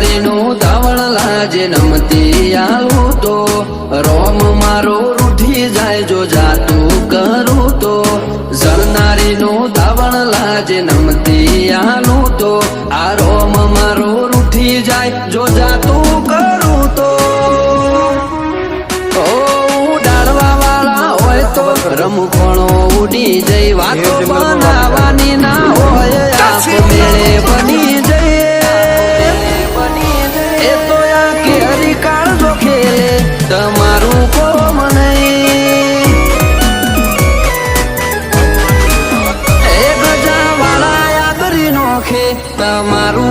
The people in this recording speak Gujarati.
ઝરનારીનું ધાવણ લાજે નમતી આલું તો રોમ મારો રૂઠી જાય જો જાતું કરું તો ઝરનારીનું ધાવણ લાજે નમતી આલું તો આ રોમ મારો રૂઠી જાય જો જાતું કરું તો ઉડાડવા વાળા હોય તો રમખોણો ઉડી જઈ વાતો બનાવવાની ના હોય આપ મેળે બની જઈએ એ તો આ કેરી કાળજો ખેલે તમારું કોમ નહીં એ ગજા વાળા યાદરી નોખે તમારું